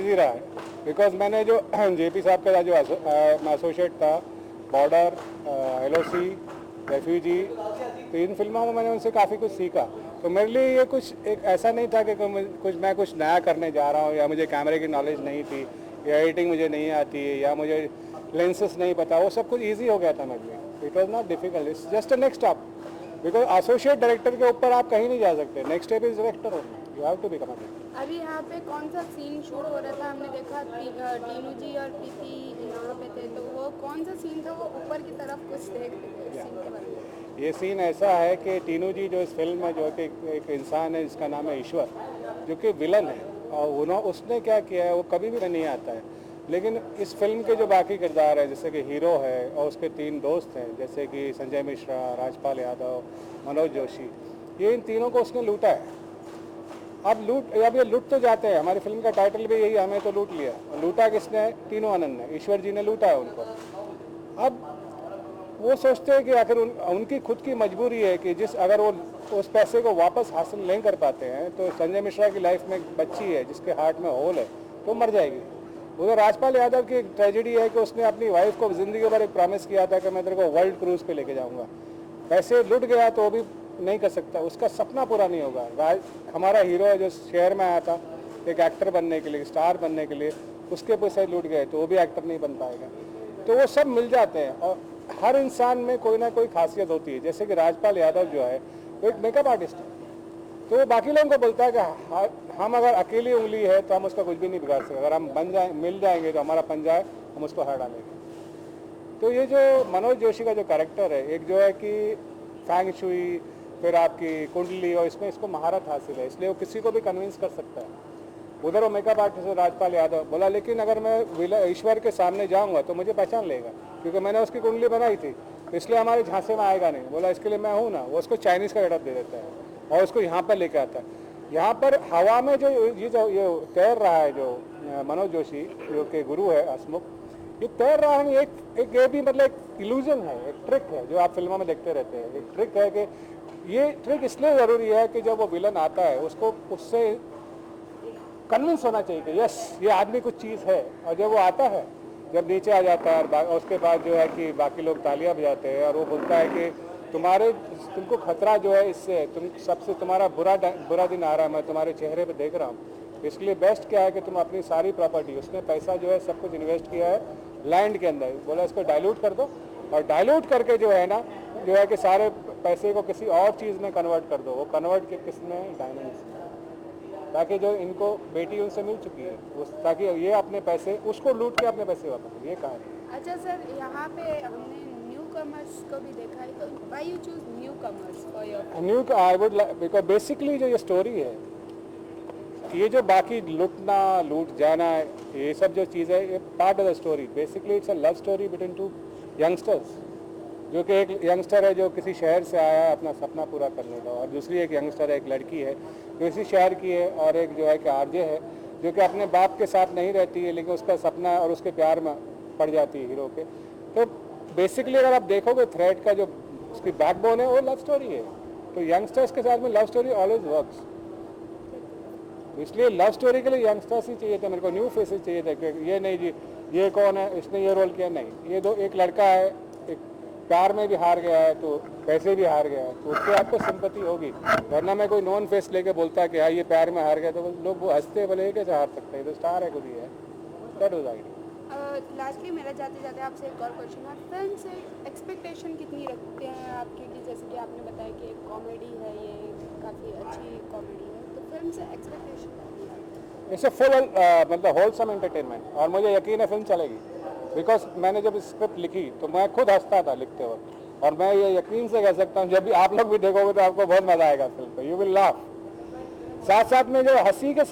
Easy रहा है, because मैंने जो जेपी साहब का जो एसोसिएट था, बॉर्डर, LOC, रेफ्यूजी, तो इन फिल्मों में मैंने उनसे काफ़ी कुछ सीखा। तो मेरे लिए ये कुछ एक ऐसा नहीं था कि मैं कुछ नया करने जा रहा हूँ, या मुझे कैमरे की नॉलेज नहीं थी, या एडिटिंग मुझे नहीं आती है, या मुझे लेंसेस नहीं पता। वो सब कुछ ईजी हो गया था मेरे लिए। It was not difficult, it's just a next step, because associate director के ऊपर आप कहीं नहीं जा सकते। Next step is director, you have to become a director. अभी यहाँ पे कौन सा सीन शूट हो रहा था? हमने देखा टीनू जी और प्रीति यहाँ पे थे, तो वो कौन सा सीन था? वो ऊपर की तरफ कुछ देख रहे थे, उस सीन के बारे में। ये सीन ऐसा है कि टीनू जी जो इस फिल्म में जो कि एक इंसान है जिसका नाम है ईश्वर, जो कि विलन है, और उसने क्या किया है वो कभी भी नहीं आता है। लेकिन इस फिल्म के जो बाकी किरदार हैं, जैसे कि हीरो है और उसके 3 दोस्त हैं, जैसे कि संजय मिश्रा, राजपाल यादव, मनोज जोशी, ये इन तीनों को उसने लूटा है। अब ये लूट तो जाते हैं, हमारी फिल्म का टाइटल भी यही, हमें तो लूट लिया। और लूटा किसने? तीनों आनंद ने, ईश्वर जी ने लूटा है उनको। अब वो सोचते हैं कि आखिर उनकी खुद की मजबूरी है कि अगर वो उस पैसे को वापस हासिल नहीं कर पाते हैं, तो संजय मिश्रा की लाइफ में एक बच्ची है जिसके हार्ट में होल है, तो मर जाएगी। उधर राजपाल यादव की एक ट्रेजेडी है कि उसने अपनी वाइफ को ज़िंदगी भर एक प्रॉमिस किया था कि मैं तेरे को वर्ल्ड क्रूज़ पे लेके जाऊंगा। पैसे लुट गया तो वो भी नहीं कर सकता, उसका सपना पूरा नहीं होगा। हमारा हीरो है जो शहर में आया था एक एक्टर बनने के लिए, स्टार बनने के लिए, उसके पैसे लूट गए तो वो भी एक्टर नहीं बन पाएगा। तो वो सब मिल जाते हैं, और हर इंसान में कोई ना कोई खासियत होती है। जैसे कि राजपाल यादव जो है वो एक मेकअप आर्टिस्ट है, तो वो बाकी लोगों को बोलता है कि हम अगर अकेली उंगली है तो हम उसका कुछ भी नहीं बिगाड़ सकते, अगर हम मिल जाएंगे तो हमारा पंजा है, हम उसको हरा डालेंगे। तो ये जो मनोज जोशी का जो कैरेक्टर है, एक जो है कि फैंग शुई, फिर आपकी कुंडली, और इसमें इसको महारत हासिल है, इसलिए वो किसी को भी कन्विंस कर सकता है। उधर वो मेकअप आर्टिस्ट राजपाल यादव बोला, लेकिन अगर मैं ईश्वर के सामने जाऊंगा तो मुझे पहचान लेगा, क्योंकि मैंने उसकी कुंडली बनाई थी, इसलिए हमारे झांसे में आएगा नहीं। बोला इसके लिए मैं हूँ ना। वो उसको चाइनीज़ का गेटअप दे देता है और उसको यहाँ पर लेके आता है। यहाँ पर हवा में जो ये तैर रहा है, जो मनोज जोशी जो कि गुरु है हसमुख, ये तैर रहा है, एक ये भी मतलब एक इल्यूजन है, एक ट्रिक है जो आप फिल्मों में देखते रहते हैं। एक ट्रिक है कि ये ट्रिक इसलिए ज़रूरी है कि जब वो विलन आता है उसको उससे कन्विंस होना चाहिए कि यस ये आदमी कुछ चीज़ है। और जब वो आता है, जब नीचे आ जाता है, और उसके बाद जो है कि बाकी लोग तालियां बजाते हैं, और वो बोलता है कि तुमको खतरा जो है इससे, तुम्हारा बुरा दिन आ रहा है, मैं तुम्हारे चेहरे पे देख रहा हूँ, इसलिए बेस्ट क्या है कि तुम अपनी सारी प्रॉपर्टी, उसने पैसा जो है सब कुछ इन्वेस्ट किया है लैंड के अंदर, बोला इसको डाइल्यूट कर दो, और डाइल्यूट करके जो है ना, जो है कि सारे पैसे को किसी और चीज़ में कन्वर्ट कर दो। वो कन्वर्ट के किस में? डायमंड्स, ताकि जो इनको बेटी उनसे मिल चुकी है ताकि ये अपने पैसे उसको लूट के अपने पैसे वापस, ये कहानी। अच्छा सर, यहाँ पे हमने न्यू कमर्स को भी देखा है, तो why you choose new commerce for your? I would because basically जो ये स्टोरी है, ये जो बाकी लूटना, लूट जाना, ये सब जो चीज़ है, ये part of the story. Basically it's a love story between 2 youngsters, जो कि एक यंगस्टर है जो किसी शहर से आया है अपना सपना पूरा करने का, और दूसरी एक यंगस्टर है, एक लड़की है जो इसी शहर की है, और एक जो है कि आरजे है जो कि अपने बाप के साथ नहीं रहती है, लेकिन उसका सपना और उसके प्यार में पड़ जाती है हीरो के। तो बेसिकली अगर आप देखोगे थ्रेड का जो उसकी बैकबोन है वो लव स्टोरी है। तो यंगस्टर्स के साथ में लव स्टोरी ऑलवेज वर्क्स, इसलिए लव स्टोरी के लिए यंगस्टर्स ही चाहिए थे, मेरे को न्यू फेसेस चाहिए थे कि ये नहीं जी ये कौन है, इसने ये रोल किया, नहीं, ये एक लड़का है, एक प्यार में भी हार गया है तो पैसे भी हार गया है, तो उससे आपको सिंपैथी होगी। वरना मैं कोई नॉन फेस लेके बोलता है कि हाँ ये प्यार में हार गया, तो लोग वो हंसते बोले कैसे हार सकते हैं, तो स्टार है खुद ही है। That was idea. लास्टली मेरा जाते जाते आपसे एक और क्वेश्चन है, फिल्म से एक्सपेक्टेशन कितनी रखते हैं आपकी? कि जैसे कि आपने बताया कि एक कॉमेडी है, ये काफ़ी अच्छी कॉमेडी है, तो फिल्म से एक्सपेक्टेशन कितनी है? इट्स फुल मतलब होलसम एंटरटेनमेंट, और मुझे यकीन है फिल्म चलेगी, बिकॉज मैंने जब स्क्रिप्ट लिखी तो मैं खुद हंसता था लिखते वक्त, और मैं ये यकीन से कह सकता हूँ जब भी आप लोग भी देखोगे तो आपको बहुत मज़ा आएगा फिल्म पे, यू विल लाफ। साथ साथ में जो हंसी के